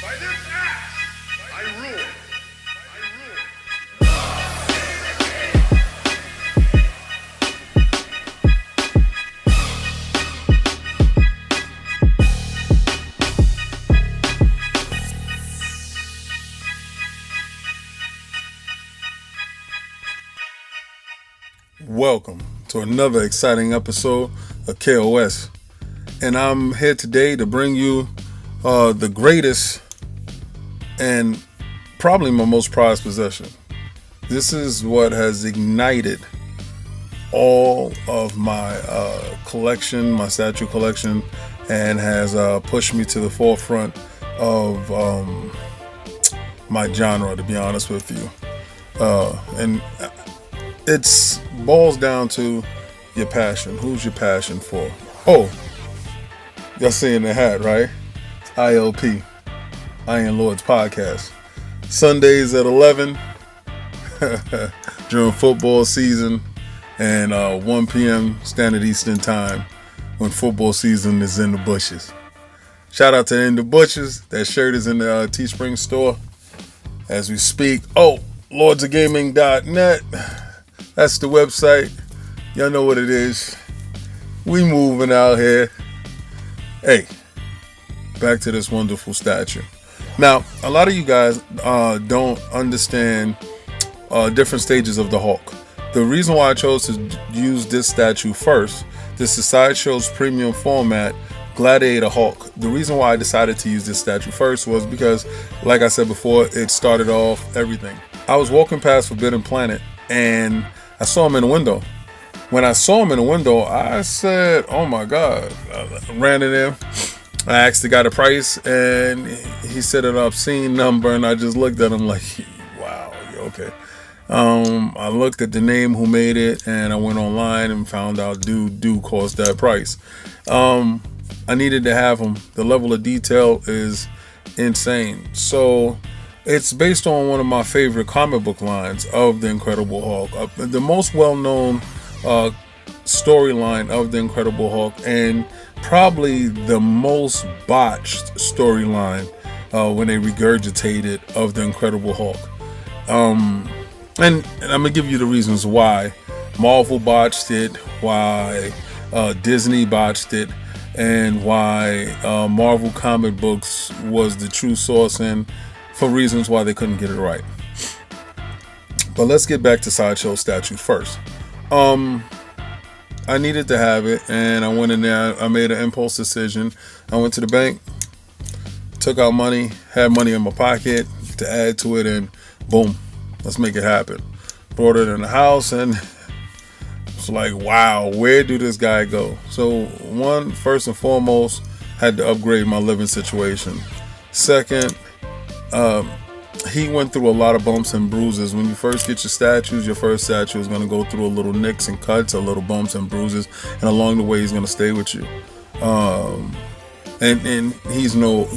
By this act, I rule. Welcome to another exciting episode of KOS, and I'm here today to bring you the greatest and probably my most prized possession. This is what has ignited all of my collection, my statue collection, and has pushed me to the forefront of my genre, to be honest with you. And it's boils down to your passion. Who's your passion for? Oh, y'all seeing the hat, right? It's ILP, Iron Lords Podcast. Sundays at 11 during football season, and 1 p.m. Standard Eastern Time when football season is in the bushes. Shout out to In the Bushes. That shirt is in the Teespring store as we speak. Oh, lordsofgaming.net. That's the website. Y'all know what it is. We moving out here. Hey, back to this wonderful statue. Now, a lot of you guys don't understand different stages of the Hulk. The reason why I chose to use this statue first, this is Sideshow's premium format, Gladiator Hulk. The reason why I decided to use this statue first was because, like I said before, it started off everything. I was walking past Forbidden Planet and I saw him in the window. When I saw him in the window, I said, oh my God. I ran in there. I asked the guy the price, and he said an obscene number, and I just looked at him like, wow, okay. I looked at the name who made it, and I went online and found out dude cost that price. I needed to have him. The level of detail is insane. So it's based on one of my favorite comic book lines of the Incredible Hulk, the most well-known storyline of the Incredible Hulk, and probably the most botched storyline when they regurgitated of the Incredible Hulk. And I'm gonna give you the reasons why Marvel botched it, why Disney botched it, and why Marvel comic books was the true source, and for reasons why they couldn't get it right. But let's get back to Sideshow statue first. I needed to have it, and I went in there. I made an impulse decision. I went to the bank, took out money, had money in my pocket to add to it, and boom, let's make it happen. Brought it in the house, and it's like, wow, where do this guy go? So first and foremost, had to upgrade my living situation. Second, he went through a lot of bumps and bruises. When you first get your statues, your first statue is going to go through a little nicks and cuts, a little bumps and bruises, and along the way he's going to stay with you. And he's no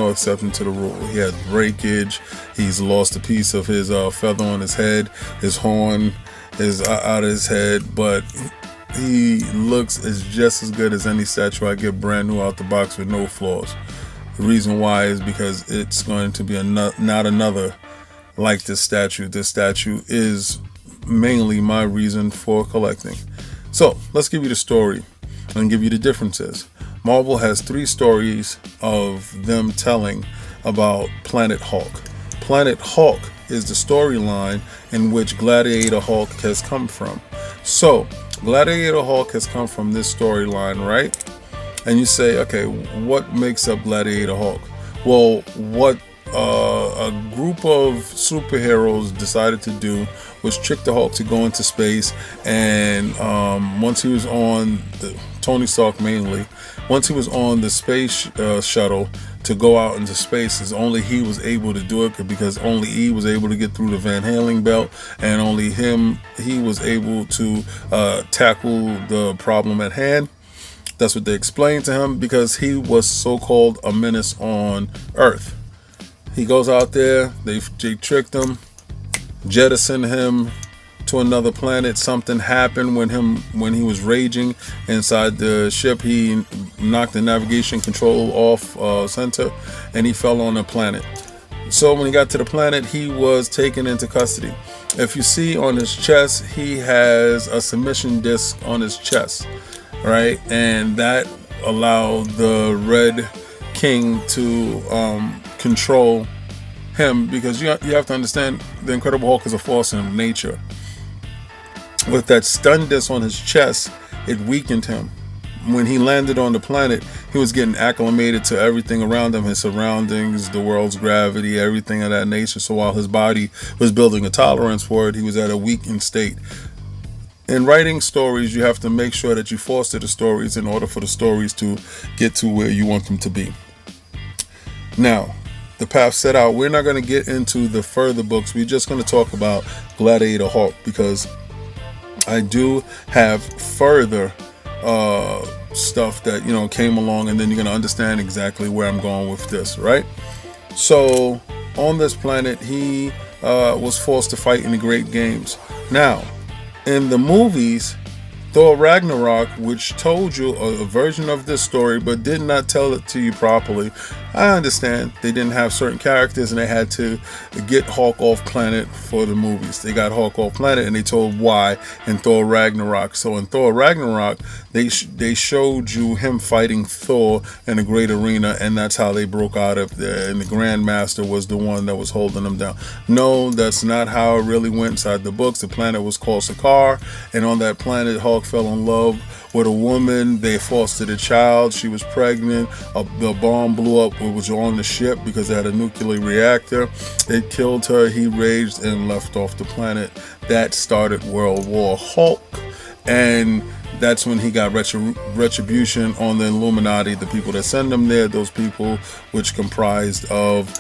exception to the rule. He has breakage. He's lost a piece of his feather on his head. His horn is out of his head, but he looks just as good as any statue I get brand new out the box with no flaws. The reason why is because it's going to be not another like this statue. This statue is mainly my reason for collecting. So let's give you the story and give you the differences. Marvel has 3 stories of them telling about Planet Hulk. Planet Hulk is the storyline in which Gladiator Hulk has come from. So Gladiator Hulk has come from this storyline, right? And you say, okay, what makes up Gladiator Hulk? Well, what a group of superheroes decided to do was trick the Hulk to go into space, and once he was on Tony Stark mainly, once he was on the space shuttle to go out into space, only he was able to do it because only he was able to get through the Van Halen belt, and only he was able to tackle the problem at hand. That's what they explained to him, because he was so-called a menace on Earth. He goes out there, they tricked him, jettison him to another planet. Something happened when he was raging inside the ship. He knocked the navigation control off center, and he fell on a planet. So when he got to the planet, he was taken into custody. If you see on his chest, he has a submission disc on his chest, right? And that allowed the Red King to control him, because you have to understand, the Incredible Hulk is a force in nature. With that stun disc on his chest, it weakened him. When he landed on the planet, he was getting acclimated to everything around him, his surroundings, the world's gravity, everything of that nature. So while his body was building a tolerance for it, he was at a weakened state. In writing stories, you have to make sure that you foster the stories in order for the stories to get to where you want them to be. Now, the path set out, we're not going to get into the further books. We're just going to talk about Gladiator Hulk, because I do have further stuff that came along, and then you're going to understand exactly where I'm going with this, right? So on this planet, he was forced to fight in the Great Games. Now, in the movies, Thor Ragnarok, which told you a version of this story but did not tell it to you properly. I understand they didn't have certain characters and they had to get Hulk off planet for the movies. They got Hulk off planet and they told why in Thor Ragnarok. So in Thor Ragnarok, they showed you him fighting Thor in a great arena, and that's how they broke out of there, and the Grandmaster was the one that was holding them down. No, that's not how it really went inside the books. The planet was called Sakaar, and on that planet, Hulk fell in love with a woman. They fostered a child. She was pregnant. The bomb blew up. It was on the ship because it had a nuclear reactor. It killed her. He raged and left off the planet. That started World War Hulk, and that's when he got retribution on the Illuminati, the people that send him there. Those people, which comprised of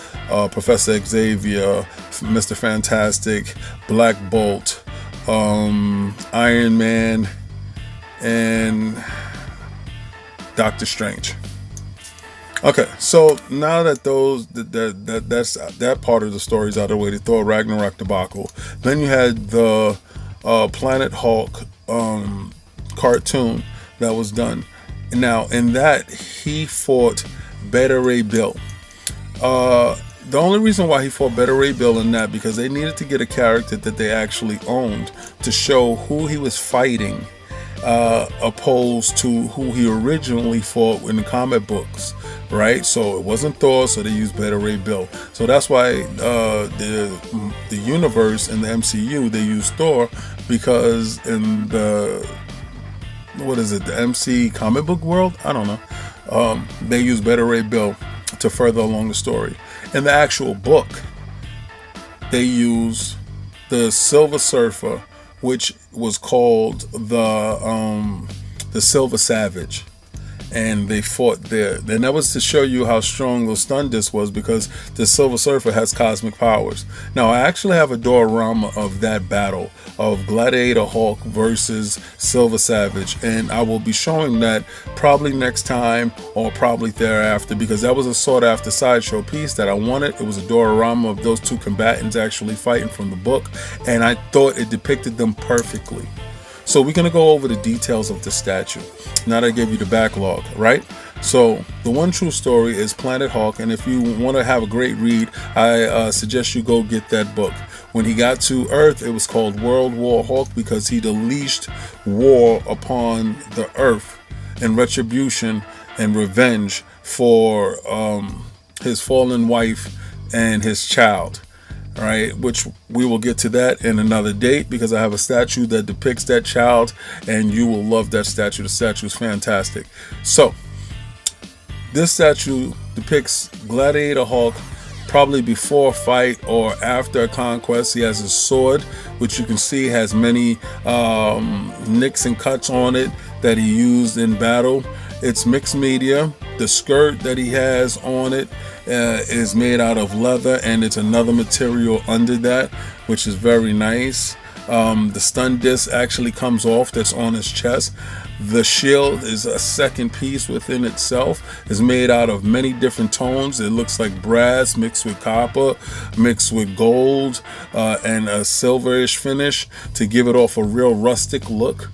Professor Xavier, Mr. Fantastic, Black Bolt, Iron Man, and Doctor Strange. Okay, so now that that part of the story is out of the way, the Thor Ragnarok debacle, then you had the Planet Hulk cartoon that was done. Now, in that, he fought Beta Ray Bill. The only reason why he fought Beta Ray Bill in that, because they needed to get a character that they actually owned to show who he was fighting, opposed to who he originally fought in the comic books, right? So it wasn't Thor, so they used Beta Ray Bill. So that's why the universe in the MCU, they used Thor, because in the the MC comic book world, I don't know, they use Beta Ray Bill to further along the story. In the actual book, they use the Silver Surfer, which was called the Silver Savage, and they fought there. And that was to show you how strong the stun disc was, because the Silver Surfer has cosmic powers. Now, I actually have a diorama of that battle of Gladiator Hulk versus Silver Savage, and I will be showing that probably next time or probably thereafter, because that was a sought after Sideshow piece that I wanted. It was a diorama of those two combatants actually fighting from the book, and I thought it depicted them perfectly. So we're going to go over the details of the statue now that I gave you the backlog, right? So the one true story is Planet Hulk, and if you want to have a great read, I suggest you go get that book. When he got to Earth, it was called World War Hulk, because he unleashed war upon the Earth in retribution and revenge for his fallen wife and his child. All right, which we will get to that in another date, because I have a statue that depicts that child, and you will love that statue. The statue is fantastic. So this statue depicts Gladiator Hulk probably before a fight or after a conquest. He has a sword, which you can see has many nicks and cuts on it that he used in battle. It's mixed media. The skirt that he has on it is made out of leather, and it's another material under that, which is very nice. The stun disc actually comes off, that's on his chest. The shield is a second piece within itself. It's made out of many different tones. It looks like brass mixed with copper, mixed with gold, and a silverish finish to give it off a real rustic look.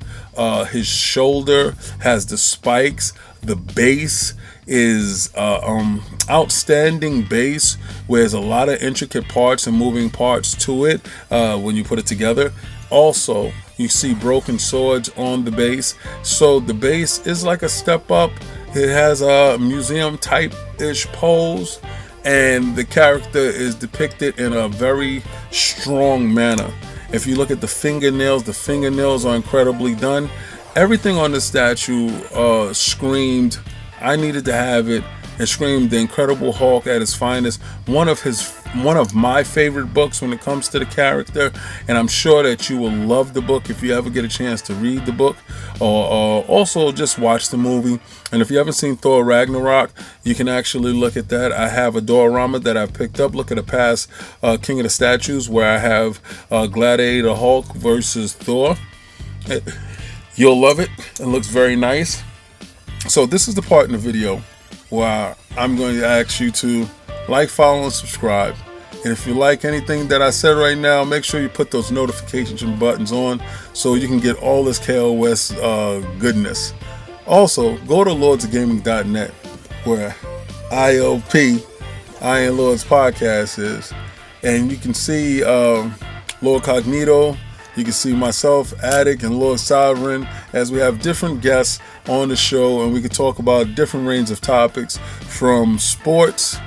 His shoulder has the spikes. The base is outstanding base, where there's a lot of intricate parts and moving parts to it when you put it together. Also, you see broken swords on the base, so the base is like a step up. It has a museum type ish pose, and the character is depicted in a very strong manner. If you look at the fingernails are incredibly done. Everything on the statue screamed, I needed to have it. It screamed the Incredible Hulk at his finest. One of my favorite books when it comes to the character, and I'm sure that you will love the book if you ever get a chance to read the book, or also just watch the movie. And if you haven't seen Thor Ragnarok, you can actually look at that. I have a diorama that I picked up. Look at a past King of the Statues where I have Gladiator Hulk versus Thor. You'll love it. It looks very nice. So this is the part in the video where I'm going to ask you to like, follow, and subscribe. And if you like anything that I said right now, make sure you put those notifications and buttons on so you can get all this KOS goodness. Also, go to lordsofgaming.net where ILP, Iron Lords Podcast is. And you can see Lord Cognito. You can see myself, Attic, and Lord Sovereign as we have different guests on the show, and we can talk about different range of topics from sports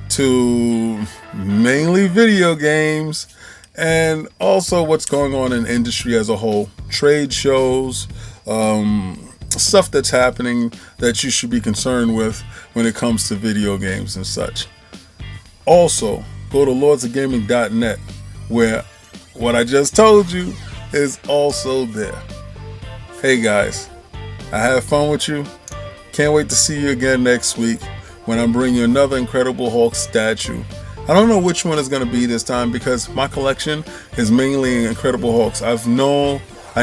to mainly video games, and also what's going on in the industry as a whole, trade shows, stuff that's happening that you should be concerned with when it comes to video games and such. Also, go to lordsofgaming.net where what I just told you is also there. Hey guys, I had fun with you. Can't wait to see you again next week when I'm bringing you another Incredible Hulk statue. I don't know which one is going to be this time because my collection is mainly Incredible Hulks. I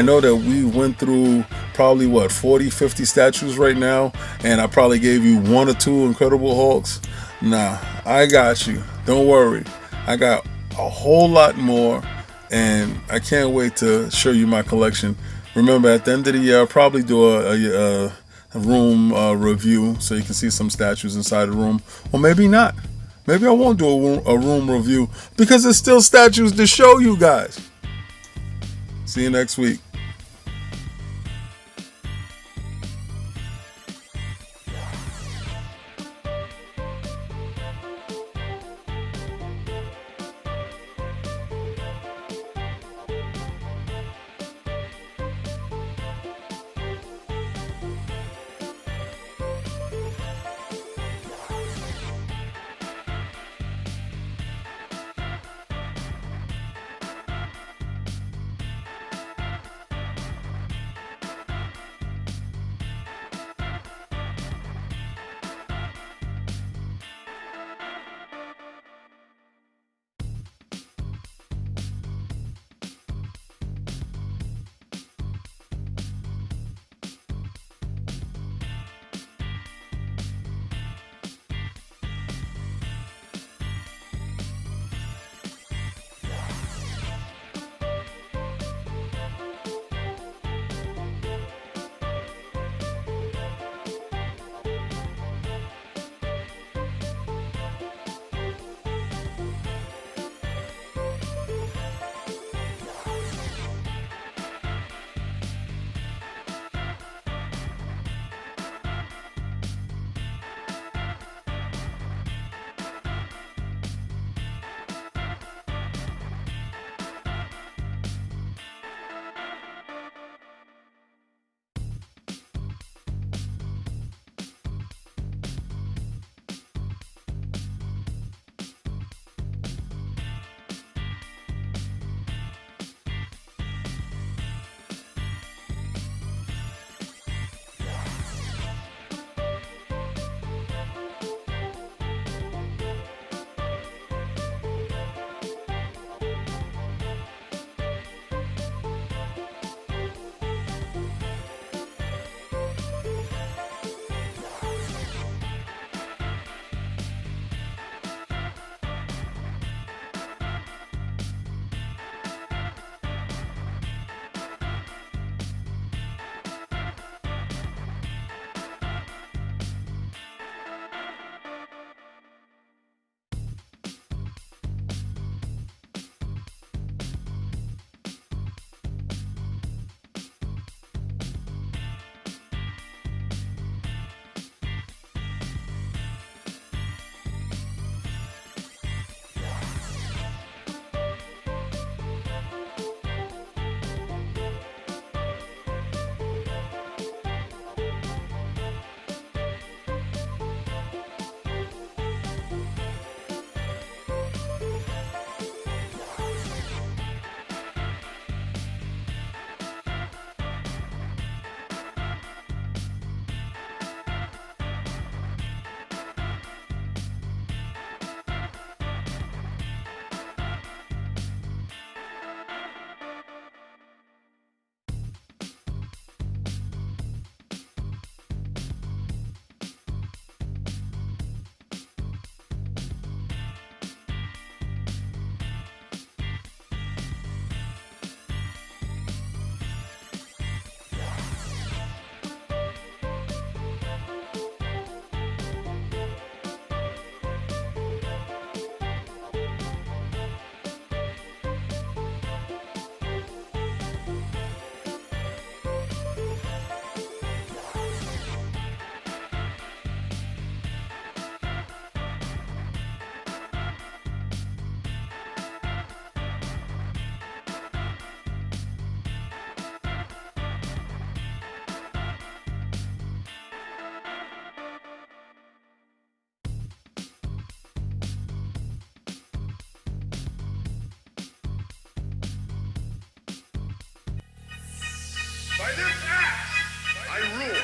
know that we went through probably 40, 50 statues right now, and I probably gave you one or two Incredible Hulks. Nah, I got you. Don't worry. I got a whole lot more, and I can't wait to show you my collection. Remember, at the end of the year, I'll probably do a room review so you can see some statues inside the room. Or maybe not. Maybe I won't do a room review because there's still statues to show you guys. See you next week. By this axe, I rule.